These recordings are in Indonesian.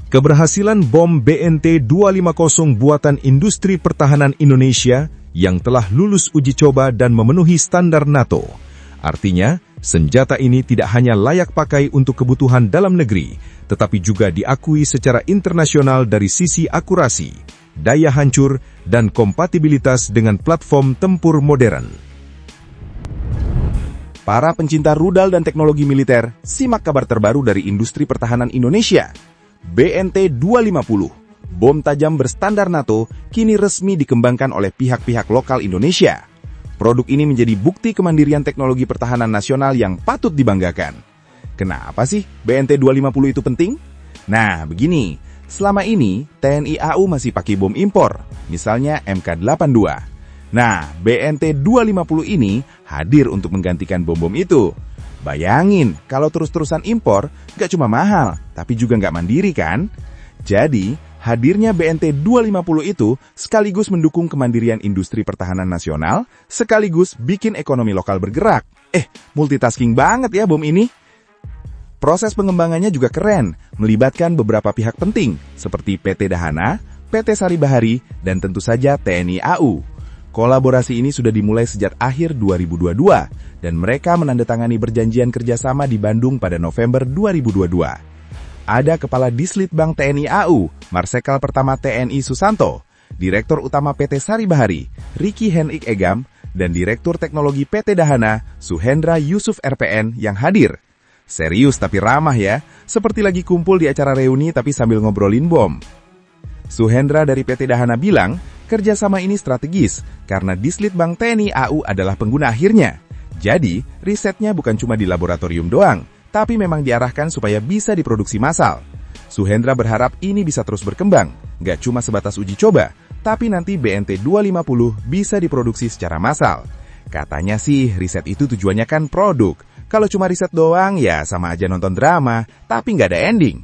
Keberhasilan bom BNT-250 buatan industri pertahanan Indonesia yang telah lulus uji coba dan memenuhi standar NATO. Artinya, senjata ini tidak hanya layak pakai untuk kebutuhan dalam negeri, tetapi juga diakui secara internasional dari sisi akurasi, daya hancur, dan kompatibilitas dengan platform tempur modern. Para pencinta rudal dan teknologi militer, simak kabar terbaru dari industri pertahanan Indonesia. BNT-250, bom tajam berstandar NATO, kini resmi dikembangkan oleh pihak-pihak lokal Indonesia. Produk ini menjadi bukti kemandirian teknologi pertahanan nasional yang patut dibanggakan. Kenapa sih BNT-250 itu penting? Nah, begini, selama ini TNI AU masih pakai bom impor, misalnya MK82. Nah, BNT-250 ini hadir untuk menggantikan bom-bom itu. Bayangin, kalau terus-terusan impor, gak cuma mahal, tapi juga gak mandiri kan? Jadi, hadirnya BNT-250 itu sekaligus mendukung kemandirian industri pertahanan nasional, sekaligus bikin ekonomi lokal bergerak. Multitasking banget ya bom ini. Proses pengembangannya juga keren, melibatkan beberapa pihak penting, seperti PT Dahana, PT Sari Bahari, dan tentu saja TNI AU. Kolaborasi ini sudah dimulai sejak akhir 2022, dan mereka menandatangani perjanjian kerjasama di Bandung pada November 2022. Ada Kepala Dislitbang TNI AU, Marsekal Pertama TNI Susanto, Direktur Utama PT Sari Bahari, Ricky Henrik Egam, dan Direktur Teknologi PT Dahana, Suhendra Yusuf RPN yang hadir. Serius tapi ramah ya, seperti lagi kumpul di acara reuni tapi sambil ngobrolin bom. Suhendra dari PT Dahana bilang, kerjasama ini strategis karena Dislitbang TNI AU adalah pengguna akhirnya. Jadi, risetnya bukan cuma di laboratorium doang, tapi memang diarahkan supaya bisa diproduksi massal. Suhendra berharap ini bisa terus berkembang, nggak cuma sebatas uji coba, tapi nanti BNT-250 bisa diproduksi secara massal. Katanya sih, riset itu tujuannya kan produk. Kalau cuma riset doang, ya sama aja nonton drama, tapi nggak ada ending.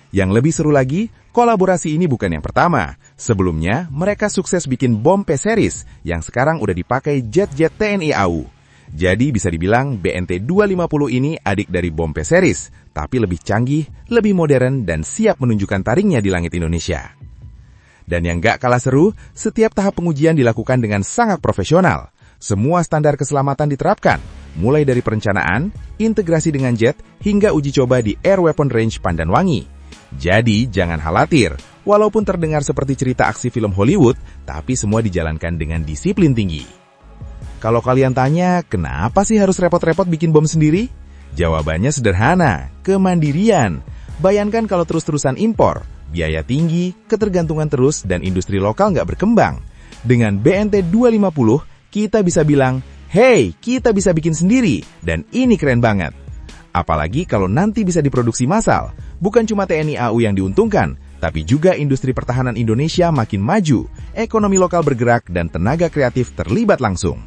Yang lebih seru lagi, kolaborasi ini bukan yang pertama. Sebelumnya, mereka sukses bikin bom P-Series yang sekarang udah dipakai jet-jet TNI AU. Jadi bisa dibilang BNT-250 ini adik dari bom P-Series, tapi lebih canggih, lebih modern, dan siap menunjukkan taringnya di langit Indonesia. Dan yang gak kalah seru, setiap tahap pengujian dilakukan dengan sangat profesional. Semua standar keselamatan diterapkan, mulai dari perencanaan, integrasi dengan jet, hingga uji coba di Air Weapon Range Pandanwangi. Jadi, jangan khawatir, walaupun terdengar seperti cerita aksi film Hollywood, tapi semua dijalankan dengan disiplin tinggi. Kalau kalian tanya, kenapa sih harus repot-repot bikin bom sendiri? Jawabannya sederhana, kemandirian. Bayangkan kalau terus-terusan impor, biaya tinggi, ketergantungan terus, dan industri lokal nggak berkembang. Dengan BNT-250, kita bisa bilang, hey, kita bisa bikin sendiri, dan ini keren banget. Apalagi kalau nanti bisa diproduksi massal, bukan cuma TNI AU yang diuntungkan, tapi juga industri pertahanan Indonesia makin maju, ekonomi lokal bergerak, dan tenaga kreatif terlibat langsung.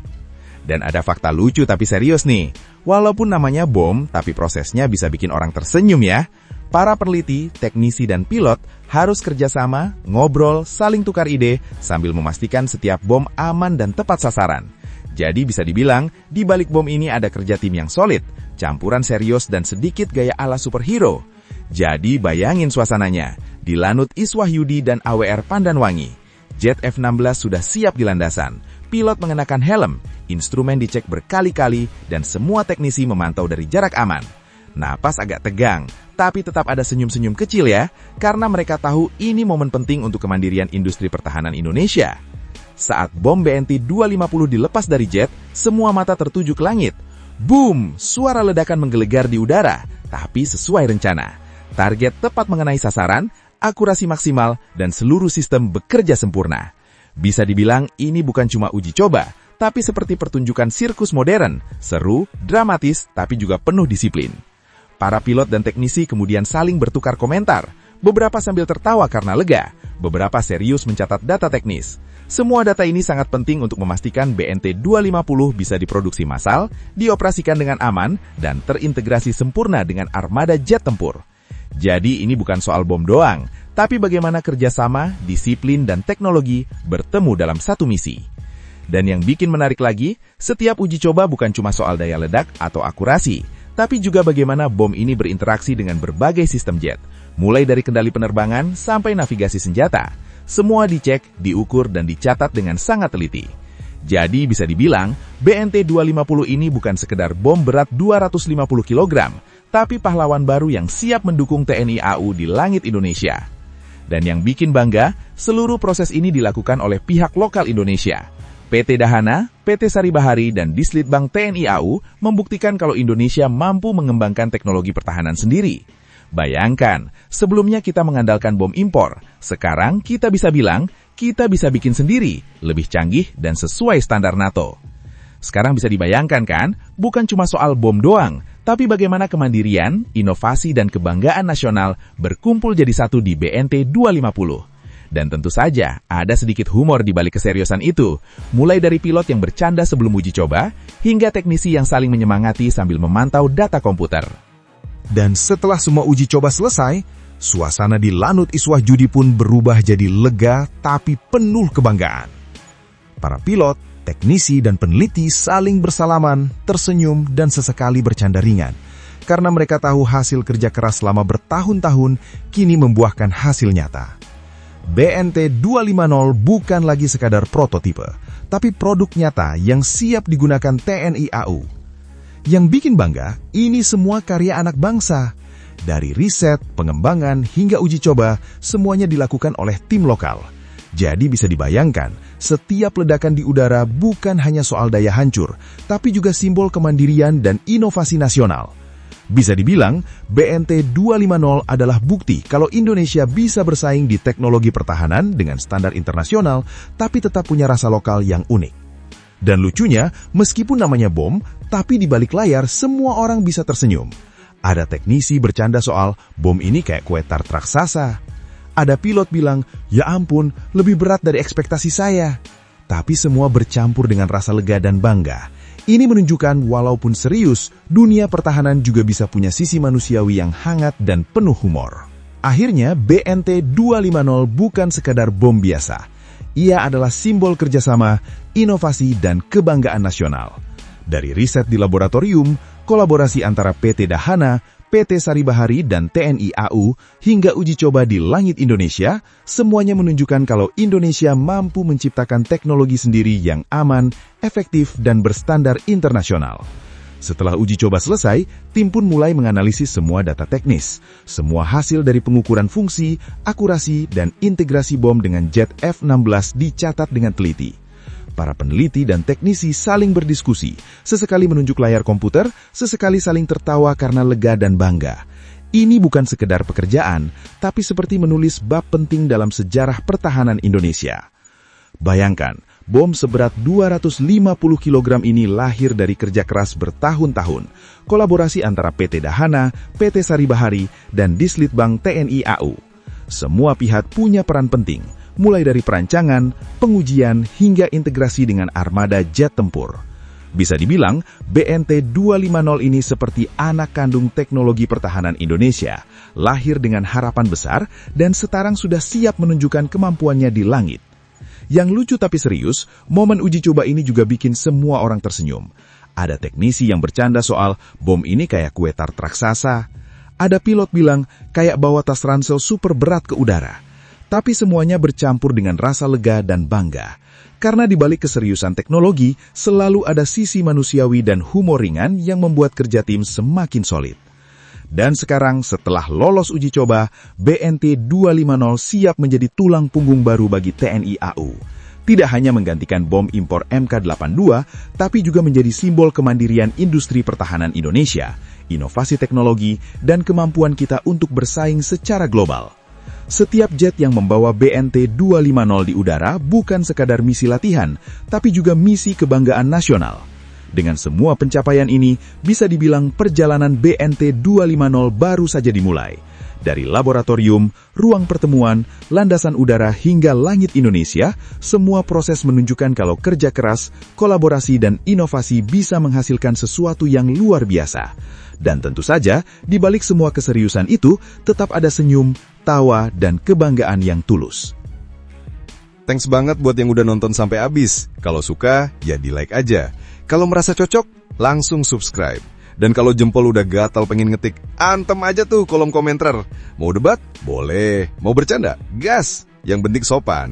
Dan ada fakta lucu tapi serius nih, walaupun namanya bom, tapi prosesnya bisa bikin orang tersenyum ya. Para peneliti, teknisi, dan pilot harus kerjasama, ngobrol, saling tukar ide, sambil memastikan setiap bom aman dan tepat sasaran. Jadi bisa dibilang, di balik bom ini ada kerja tim yang solid, campuran serius dan sedikit gaya ala superhero. Jadi bayangin suasananya, di Lanut Iswahyudi dan AWR Pandanwangi. Jet F-16 sudah siap di landasan, pilot mengenakan helm, instrumen dicek berkali-kali, dan semua teknisi memantau dari jarak aman. Napas agak tegang, tapi tetap ada senyum-senyum kecil ya, karena mereka tahu ini momen penting untuk kemandirian industri pertahanan Indonesia. Saat bom BNT-250 dilepas dari jet, semua mata tertuju ke langit. Boom! Suara ledakan menggelegar di udara, tapi sesuai rencana. Target tepat mengenai sasaran, akurasi maksimal, dan seluruh sistem bekerja sempurna. Bisa dibilang ini bukan cuma uji coba, tapi seperti pertunjukan sirkus modern, seru, dramatis, tapi juga penuh disiplin. Para pilot dan teknisi kemudian saling bertukar komentar, beberapa sambil tertawa karena lega, beberapa serius mencatat data teknis. Semua data ini sangat penting untuk memastikan BNT-250 bisa diproduksi massal, dioperasikan dengan aman, dan terintegrasi sempurna dengan armada jet tempur. Jadi ini bukan soal bom doang, tapi bagaimana kerjasama, disiplin, dan teknologi bertemu dalam satu misi. Dan yang bikin menarik lagi, setiap uji coba bukan cuma soal daya ledak atau akurasi, tapi juga bagaimana bom ini berinteraksi dengan berbagai sistem jet, Mulai dari kendali penerbangan sampai navigasi senjata, semua dicek, diukur, dan dicatat dengan sangat teliti. Jadi bisa dibilang, BNT-250 ini bukan sekedar bom berat 250 kg, tapi pahlawan baru yang siap mendukung TNI AU di langit Indonesia. Dan yang bikin bangga, seluruh proses ini dilakukan oleh pihak lokal Indonesia. PT Dahana, PT Sari Bahari, dan Dislitbang TNI AU membuktikan kalau Indonesia mampu mengembangkan teknologi pertahanan sendiri. Bayangkan, sebelumnya kita mengandalkan bom impor. Sekarang kita bisa bilang, kita bisa bikin sendiri, lebih canggih dan sesuai standar NATO. Sekarang bisa dibayangkan kan, bukan cuma soal bom doang, tapi bagaimana kemandirian, inovasi, dan kebanggaan nasional berkumpul jadi satu di BNT 250. Dan tentu saja, ada sedikit humor di balik keseriusan itu, mulai dari pilot yang bercanda sebelum uji coba, hingga teknisi yang saling menyemangati sambil memantau data komputer. Dan setelah semua uji coba selesai, suasana di Lanut Iswah Judi pun berubah jadi lega tapi penuh kebanggaan. Para pilot, teknisi, dan peneliti saling bersalaman, tersenyum, dan sesekali bercanda ringan. Karena mereka tahu hasil kerja keras selama bertahun-tahun kini membuahkan hasil nyata. BNT 250 bukan lagi sekadar prototipe, tapi produk nyata yang siap digunakan TNI AU. Yang bikin bangga, ini semua karya anak bangsa. Dari riset, pengembangan, hingga uji coba, semuanya dilakukan oleh tim lokal. Jadi bisa dibayangkan, setiap ledakan di udara bukan hanya soal daya hancur, tapi juga simbol kemandirian dan inovasi nasional. Bisa dibilang, BNT 250 adalah bukti kalau Indonesia bisa bersaing di teknologi pertahanan dengan standar internasional, tapi tetap punya rasa lokal yang unik. Dan lucunya, meskipun namanya bom, tapi di balik layar semua orang bisa tersenyum. Ada teknisi bercanda soal bom ini kayak kue tart raksasa. Ada pilot bilang, ya ampun, lebih berat dari ekspektasi saya. Tapi semua bercampur dengan rasa lega dan bangga. Ini menunjukkan walaupun serius, dunia pertahanan juga bisa punya sisi manusiawi yang hangat dan penuh humor. Akhirnya, BNT 250 bukan sekadar bom biasa. Ia adalah simbol kerjasama, inovasi, dan kebanggaan nasional. Dari riset di laboratorium, kolaborasi antara PT Dahana, PT Sari Bahari, dan TNI AU, hingga uji coba di langit Indonesia, semuanya menunjukkan kalau Indonesia mampu menciptakan teknologi sendiri yang aman, efektif, dan berstandar internasional. Setelah uji coba selesai, tim pun mulai menganalisis semua data teknis. Semua hasil dari pengukuran fungsi, akurasi, dan integrasi bom dengan jet F-16 dicatat dengan teliti. Para peneliti dan teknisi saling berdiskusi, sesekali menunjuk layar komputer, sesekali saling tertawa karena lega dan bangga. Ini bukan sekedar pekerjaan, tapi seperti menulis bab penting dalam sejarah pertahanan Indonesia. Bayangkan, bom seberat 250 kg ini lahir dari kerja keras bertahun-tahun, kolaborasi antara PT Dahana, PT Sari Bahari, dan Dislitbang TNI AU. Semua pihak punya peran penting, mulai dari perancangan, pengujian, hingga integrasi dengan armada jet tempur. Bisa dibilang, BNT 250 ini seperti anak kandung teknologi pertahanan Indonesia, lahir dengan harapan besar dan sekarang sudah siap menunjukkan kemampuannya di langit. Yang lucu tapi serius, momen uji coba ini juga bikin semua orang tersenyum. Ada teknisi yang bercanda soal bom ini kayak kue tart raksasa. Ada pilot bilang kayak bawa tas ransel super berat ke udara. Tapi semuanya bercampur dengan rasa lega dan bangga. Karena di balik keseriusan teknologi, selalu ada sisi manusiawi dan humor ringan yang membuat kerja tim semakin solid. Dan sekarang setelah lolos uji coba, BNT 250 siap menjadi tulang punggung baru bagi TNI AU. Tidak hanya menggantikan bom impor MK82, tapi juga menjadi simbol kemandirian industri pertahanan Indonesia, inovasi teknologi, dan kemampuan kita untuk bersaing secara global. Setiap jet yang membawa BNT 250 di udara bukan sekadar misi latihan, tapi juga misi kebanggaan nasional. Dengan semua pencapaian ini, bisa dibilang perjalanan BNT 250 baru saja dimulai. Dari laboratorium, ruang pertemuan, landasan udara hingga langit Indonesia, semua proses menunjukkan kalau kerja keras, kolaborasi, dan inovasi bisa menghasilkan sesuatu yang luar biasa. Dan tentu saja, di balik semua keseriusan itu, tetap ada senyum, tawa, dan kebanggaan yang tulus. Thanks banget buat yang udah nonton sampai habis. Kalau suka, ya di like aja. Kalau merasa cocok, langsung subscribe. Dan kalau jempol udah gatal pengen ngetik, antem aja tuh kolom komentar. Mau debat? Boleh. Mau bercanda? Gas. Yang penting sopan.